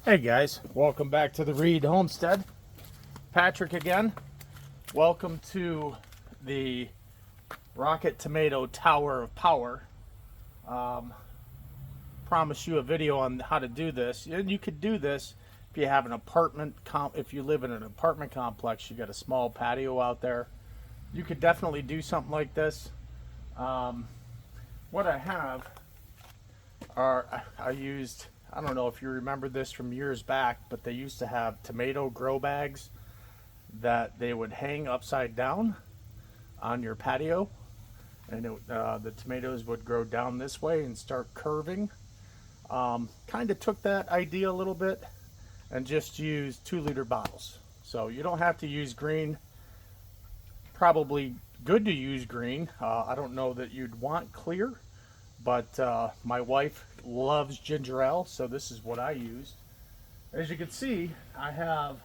Hey guys, welcome back to the Reed Homestead. Patrick again. Welcome to the Rocket Tomato Tower of Power. Promise you a video on how to do this. And you could do this if you have an if you live in an apartment complex, you got a small patio out there. You could definitely do something like this. What I have I used, I don't know if you remember this from years back, but they used to have tomato grow bags that they would hang upside down on your patio, and the tomatoes would grow down this way and start curving. Kind of took that idea a little bit and just used 2-liter bottles. So you don't have to use green. Probably good to use green. I don't know that you'd want clear, but my wife loves ginger ale, so this is what I used. As you can see, I have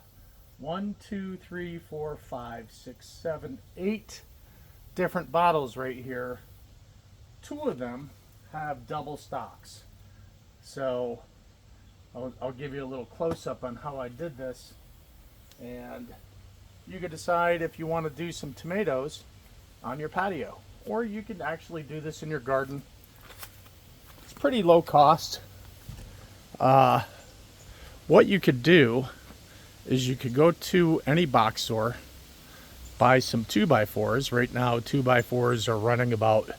1, 2, 3, 4, 5, 6, 7, 8 different bottles right here. 2 of them have double stocks. So I'll give you a little close-up on how I did this, and you could decide if you want to do some tomatoes on your patio, or you could actually do this in your garden. It's pretty low cost. What you could do is you could go to any box store, buy some 2x4s. Right now 2x4s are running about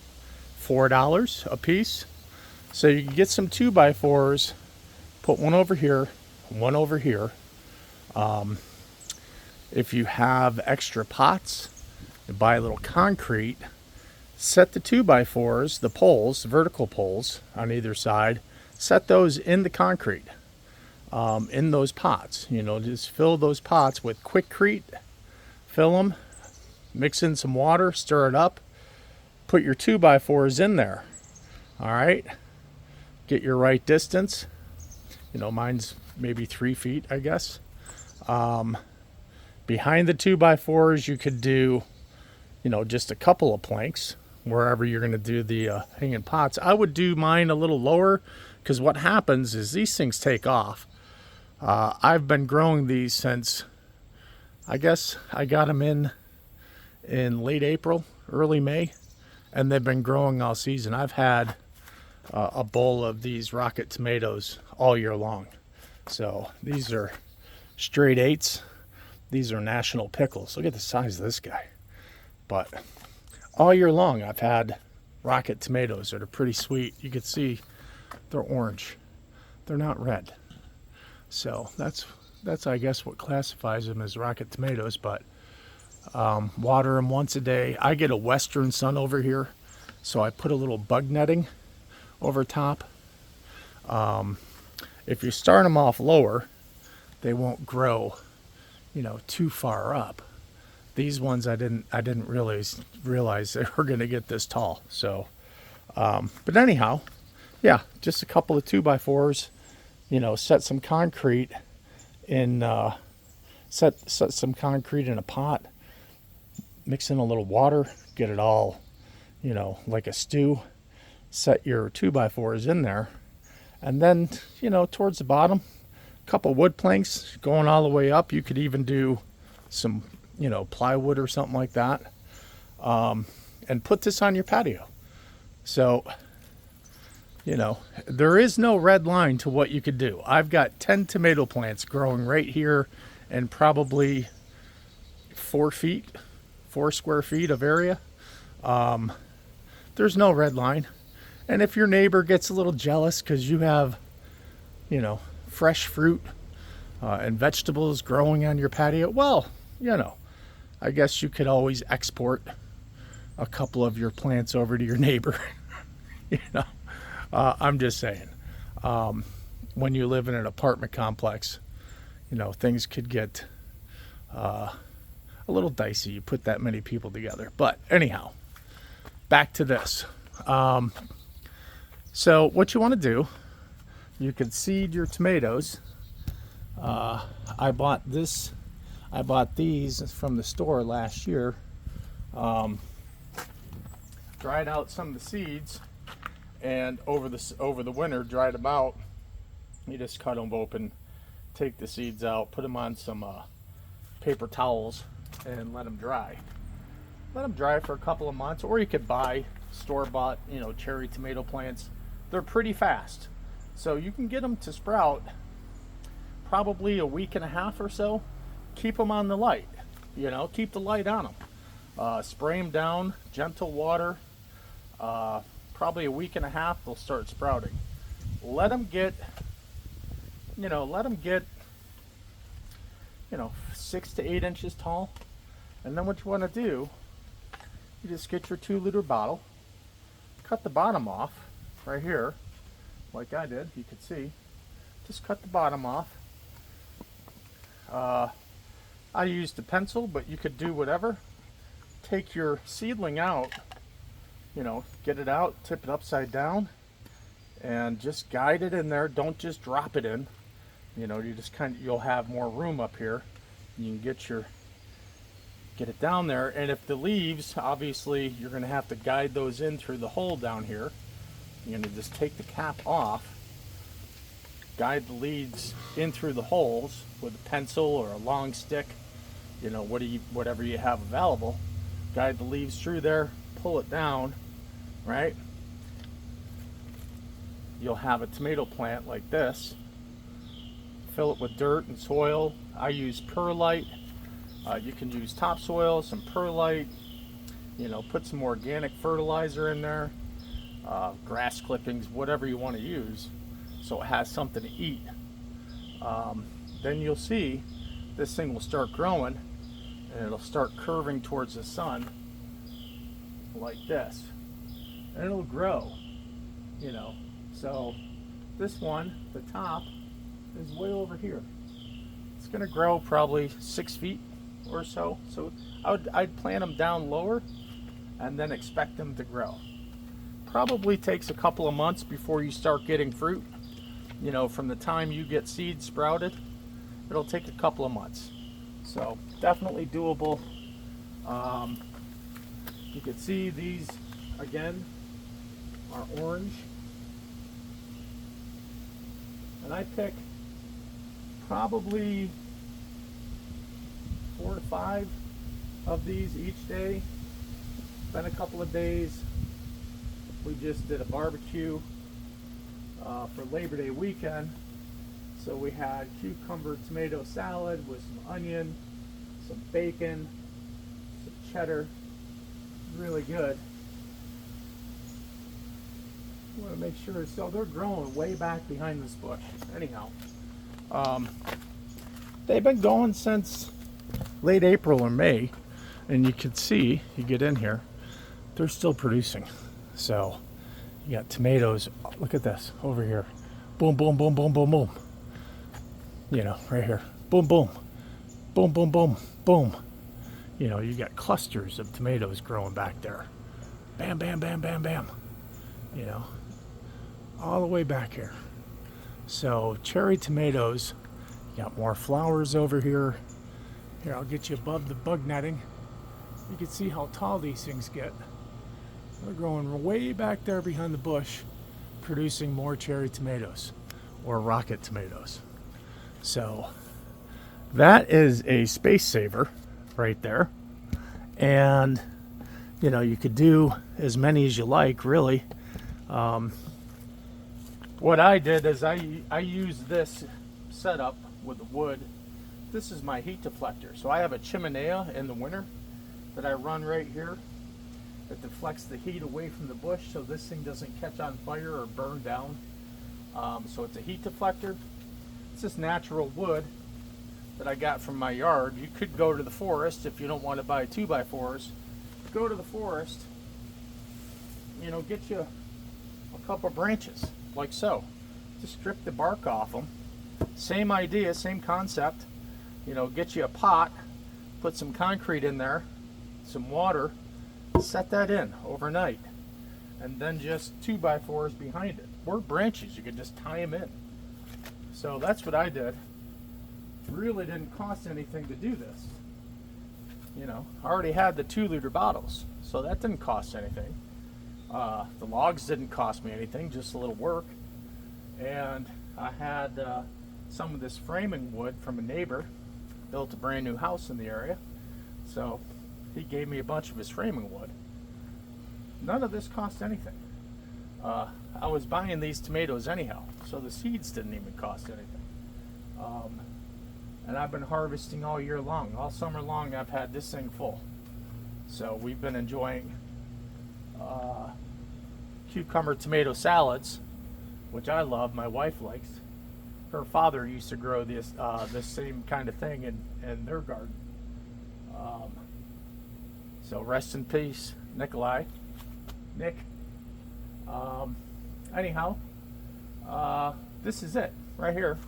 $4 a piece. So you can get some 2x4s, put one over here, one over here. If you have extra pots, you buy a little concrete, set the 2x4s, the poles, the vertical poles on either side, set those in the concrete, in those pots. You know, just fill those pots with Quickcrete, fill them, mix in some water, stir it up, put your 2x4s in there. All right, get your right distance. You know, mine's maybe 3 feet, I guess. Behind the 2x4s, you could do, you know, just a couple of planks wherever you're going to do the hanging pots. I would do mine a little lower, because what happens is these things take off. I've been growing these since, I guess I got them in late April, early May, and they've been growing all season. I've had a bowl of these rocket tomatoes all year long. So these are straight 8s. These are national pickles. Look at the size of this guy. But all year long I've had rocket tomatoes that are pretty sweet. You can see they're orange. They're not red. So that's I guess what classifies them as rocket tomatoes. But water them once a day. I get a western sun over here, so I put a little bug netting over top. If you start them off lower, they won't grow, you know, too far up. These ones I didn't realize they were going to get this tall. So, but anyhow, yeah, just a couple of 2x4s. You know, set some concrete in set some concrete in a pot. Mix in a little water. Get it all, you know, like a stew. Set your 2x4s in there, and then, you know, towards the bottom, a couple wood planks going all the way up. You could even do some, you know, plywood or something like that, and put this on your patio. So, you know, there is no red line to what you could do. I've got 10 tomato plants growing right here, and probably 4 square feet of area. There's no red line. And if your neighbor gets a little jealous because you have, you know, fresh fruit and vegetables growing on your patio, well, you know, I guess you could always export a couple of your plants over to your neighbor. You know, I'm just saying, when you live in an apartment complex, you know, things could get a little dicey. You put that many people together. But anyhow, back to this. So what you want to do, you can seed your tomatoes. I bought these from the store last year. Dried out some of the seeds, and over the winter dried them out. You just cut them open take the seeds out, put them on some paper towels, and let them dry. Let them dry for a couple of months, or you could buy store-bought, cherry tomato plants. They're pretty fast, so you can get them to sprout probably a week and a half or so. Keep them on the light, keep the light on them. Spray them down, gentle water. Probably a week and a half, they'll start sprouting. Let them get 6 to 8 inches tall. And then what you want to do, you just get your 2-liter bottle, cut the bottom off right here, like I did. You could see, just cut the bottom off. I used a pencil, but you could do whatever. Take your seedling out, get it out, tip it upside down, and just guide it in there. Don't just drop it in. You just you'll have more room up here. You can get it down there. And if the leaves, obviously, you're going to have to guide those in through the hole down here. You're going to just take the cap off, guide the leaves in through the holes with a pencil or a long stick, whatever you have available. Guide the leaves through there, pull it down, right? You'll have a tomato plant like this. Fill it with dirt and soil. I use perlite. You can use topsoil, some perlite, put some organic fertilizer in there, grass clippings, whatever you want to use, so it has something to eat. Then you'll see this thing will start growing, and it'll start curving towards the sun like this, and it'll grow, so this one, the top, is way over here. It's going to grow probably 6 feet or so. So I'd plant them down lower and then expect them to grow. Probably takes a couple of months before you start getting fruit. From the time you get seeds sprouted, it'll take a couple of months. So definitely doable. You can see these again are orange, and I pick probably 4 to 5 of these each day. Been a couple of days. We just did a barbecue for Labor Day weekend, so we had cucumber tomato salad with some onion, some bacon, some cheddar. Really good. I want to make sure, so they're growing way back behind this bush. Anyhow, they've been going since late April or May, and you can see, you get in here, they're still producing. So you got tomatoes. Look at this over here. Boom, boom, boom, boom, boom, boom. Right here. Boom, boom, boom, boom, boom, boom. You got clusters of tomatoes growing back there. Bam, bam, bam, bam, bam. All the way back here. So cherry tomatoes, you got more flowers over here. Here, I'll get you above the bug netting. You can see how tall these things get. They're growing way back there behind the bush, producing more cherry tomatoes or rocket tomatoes. So that is a space saver right there. And you could do as many as you like, really. What I did is I used this setup with the wood. This is my heat deflector. So I have a chimenea in the winter that I run right here. It deflects the heat away from the bush so this thing doesn't catch on fire or burn down. So it's a heat deflector. It's just natural wood that I got from my yard. You could go to the forest if you don't want to buy 2x4s. Go to the forest, get you a couple branches like so. Just strip the bark off them. Same idea, same concept. Get you a pot, put some concrete in there, some water, set that in overnight, and then just 2x4s behind it, or branches. You could just tie them in. So that's what I did. Really didn't cost anything to do this. I already had the 2-liter bottles, so that didn't cost anything. The logs didn't cost me anything, just a little work. And I had some of this framing wood from a neighbor, built a brand new house in the area. So he gave me a bunch of his framing wood. None of this cost anything. I was buying these tomatoes anyhow, so the seeds didn't even cost anything. And I've been harvesting all year long. All summer long I've had this thing full. So we've been enjoying cucumber tomato salads, which I love, my wife likes. Her father used to grow this same kind of thing in their garden. So rest in peace, Nick. Anyhow, this is it right here.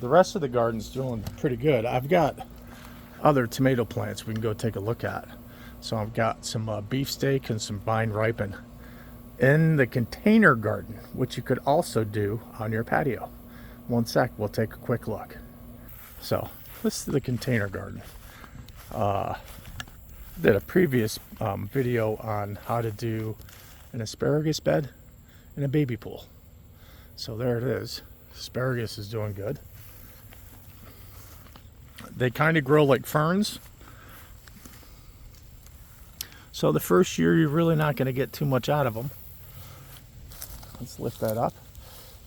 The rest of the garden's doing pretty good. I've got other tomato plants we can go take a look at. So I've got some beefsteak and some vine ripen in the container garden, which you could also do on your patio. One sec, we'll take a quick look. So this is the container garden. Did a previous video on how to do an asparagus bed in a baby pool. So there it is. Asparagus is doing good. They kind of grow like ferns. So the first year you're really not going to get too much out of them. Let's lift that up.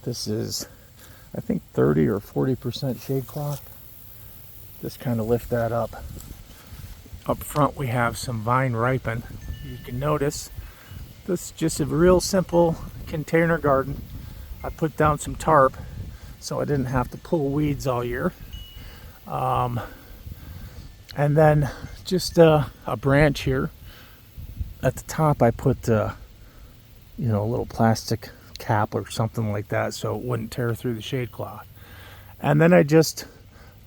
This is, I think, 30 or 40% shade cloth. Just kind of lift that up. Up front we have some vine ripen. You can notice this is just a real simple container garden. I put down some tarp so I didn't have to pull weeds all year. And then just a branch here. At the top I put a little plastic cap or something like that so it wouldn't tear through the shade cloth. And then I just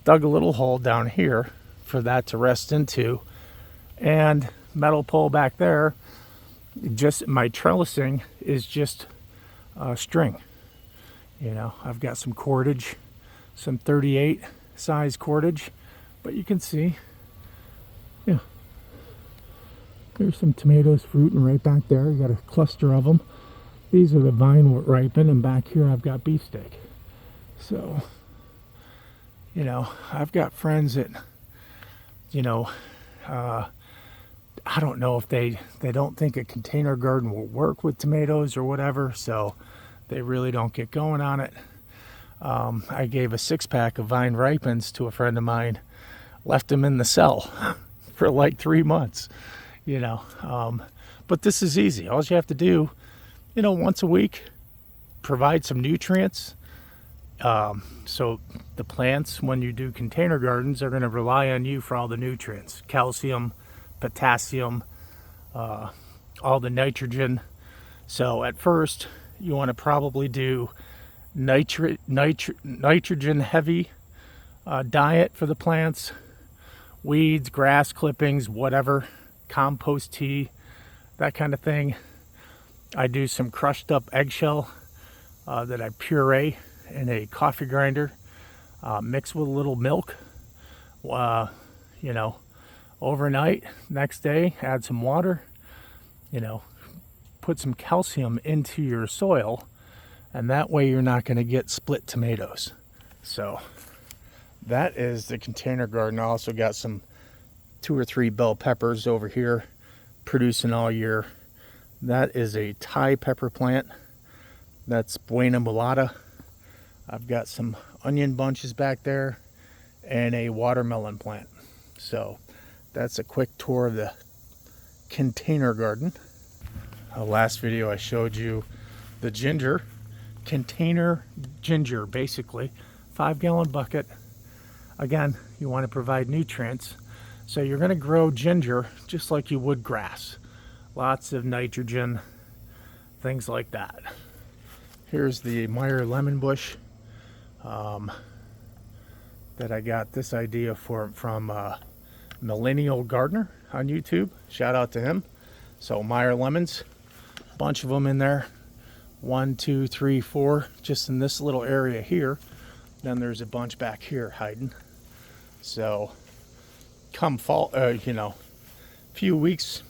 dug a little hole down here for that to rest into, and metal pole back there. Just my trellising is just string. I've got some cordage, some 38 size cordage, but you can see, there's some tomatoes fruiting right back there. You got a cluster of them. These are the vine ripen, and back here I've got beefsteak. So, I've got friends that, I don't know if they don't think a container garden will work with tomatoes or whatever, so they really don't get going on it. I gave a 6-pack of vine ripens to a friend of mine, left them in the cell for like 3 months, but this is easy. All you have to do, once a week, provide some nutrients. So the plants, when you do container gardens, are going to rely on you for all the nutrients: calcium, potassium, all the nitrogen. So at first you want to probably do nitrogen heavy diet for the plants, weeds, grass clippings, whatever, compost tea, that kind of thing. I do some crushed up eggshell that I puree in a coffee grinder, mix with a little milk, overnight. Next day, add some water, put some calcium into your soil, and that way you're not going to get split tomatoes. So that is the container garden. I also got some 2 or 3 bell peppers over here producing all year. That is a Thai pepper plant. That's Buena Mulata. I've got some onion bunches back there and a watermelon plant. So that's a quick tour of the container garden. Last video I showed you the ginger, container ginger, basically 5-gallon bucket. Again, you want to provide nutrients. So you're going to grow ginger just like you would grass. Lots of nitrogen, things like that. Here's the Meyer lemon bush that I got this idea from Millennial Gardener on YouTube. Shout out to him. So Meyer lemons, bunch of them in there. 1, 2, 3, 4, just in this little area here. Then there's a bunch back here hiding. So come fall, few weeks,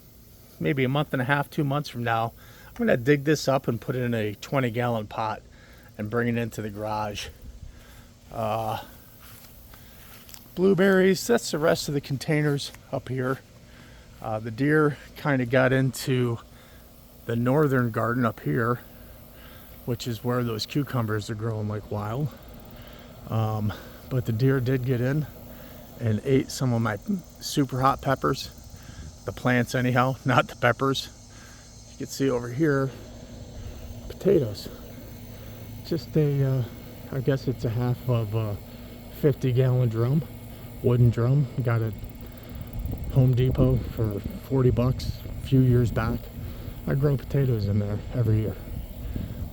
maybe a month and a half, 2 months from now, I'm going to dig this up and put it in a 20-gallon pot and bring it into the garage Blueberries, that's the rest of the containers up here. The deer kind of got into the northern garden up here, which is where those cucumbers are growing like wild. But the deer did get in and ate some of my super hot peppers. The plants anyhow, not the peppers. You can see over here, potatoes. Just a, I guess it's a half of a 50-gallon drum, wooden drum. Got it Home Depot for 40 bucks a few years back. I grow potatoes in there every year.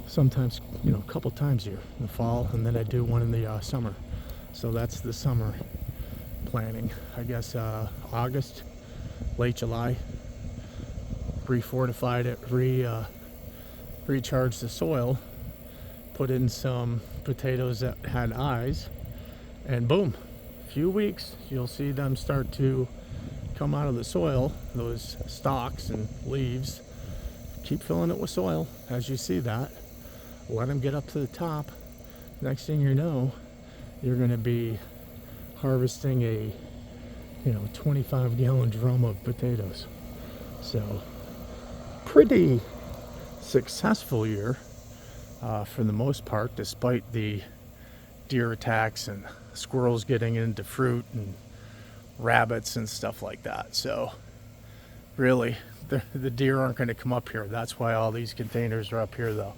Sometimes, a couple times a year in the fall, and then I do one in the summer. So that's the summer planting. I guess August, late July. Refortified it, recharged the soil, put in some potatoes that had eyes, and boom, a few weeks you'll see them start to come out of the soil, those stalks and leaves. Keep filling it with soil as you see that. Let them get up to the top. Next thing you know, you're going to be harvesting a 25-gallon drum of potatoes. So pretty successful year for the most part, despite the deer attacks and squirrels getting into fruit and rabbits and stuff like that. So really, the deer aren't going to come up here. That's why all these containers are up here, though.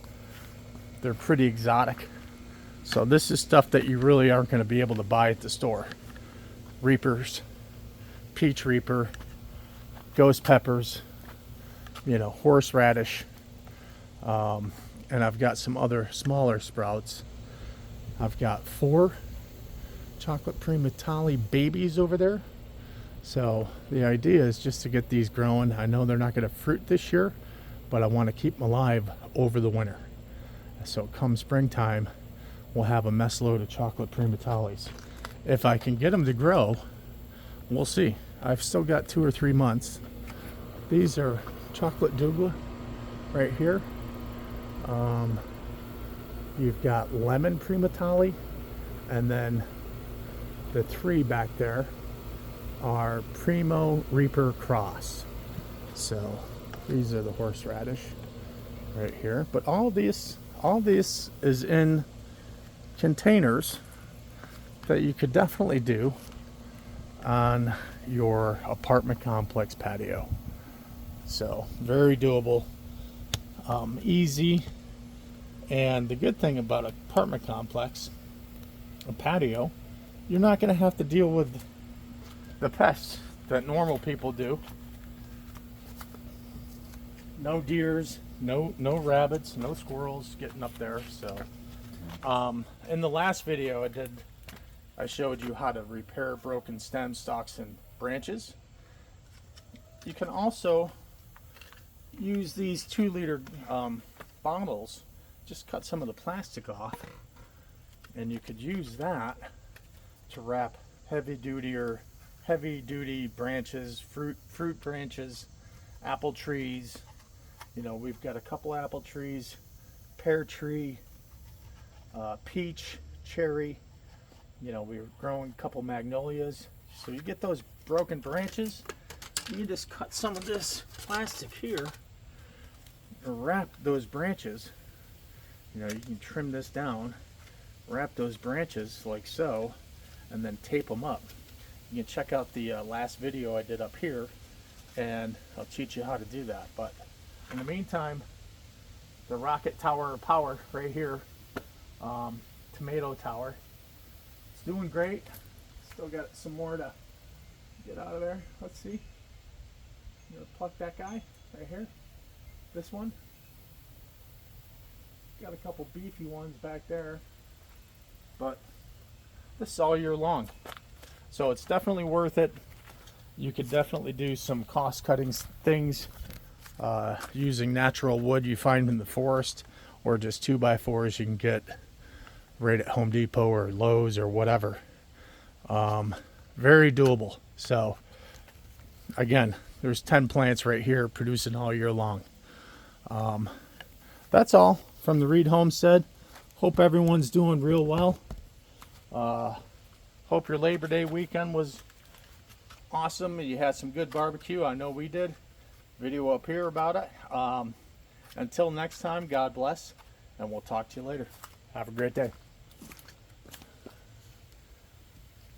They're pretty exotic. So this is stuff that you really aren't going to be able to buy at the store. Reapers, peach reaper, ghost peppers, horseradish, and I've got some other smaller sprouts. I've got 4 chocolate primatali babies over there. So the idea is just to get these growing. I know they're not going to fruit this year, but I want to keep them alive over the winter. So come springtime, we'll have a mess load of chocolate primatalis. If I can get them to grow, we'll see. I've still got 2 or 3 months. These are chocolate douglas right here. You've got lemon primatali, and then the 3 back there are Primo Reaper Cross. So these are the horseradish right here. But all this is in containers that you could definitely do on your apartment complex patio. So very doable, easy. And the good thing about an apartment complex, a patio, you're not going to have to deal with the pests that normal people do. No deers, no rabbits, no squirrels getting up there. So in the last video I showed you how to repair broken stems, stalks, and branches. You can also use these 2-liter bottles. Just cut some of the plastic off, and you could use that to wrap heavy duty branches, fruit branches, apple trees. We've got a couple apple trees, pear tree, peach, cherry. We're growing a couple magnolias. So you get those broken branches, you just cut some of this plastic here and wrap those branches. You can trim this down, wrap those branches like so, and then tape them up. You can check out the last video I did up here, and I'll teach you how to do that. But in the meantime, the rocket tower of power right here, tomato tower, it's doing great. Still got some more to get out of there. Let's see. I'm gonna pluck that guy right here. This one. Got a couple beefy ones back there, but this is all year long, so it's definitely worth it. You could definitely do some cost-cutting things using natural wood you find in the forest, or just 2x4s you can get right at Home Depot or Lowe's or whatever. Very doable. So again, there's 10 plants right here producing all year long. That's all from the Reed Homestead. Hope everyone's doing real well. Hope your Labor Day weekend was awesome and you had some good barbecue. I know we did. Video up here about it. Until next time, God bless, and we'll talk to you later. Have a great day.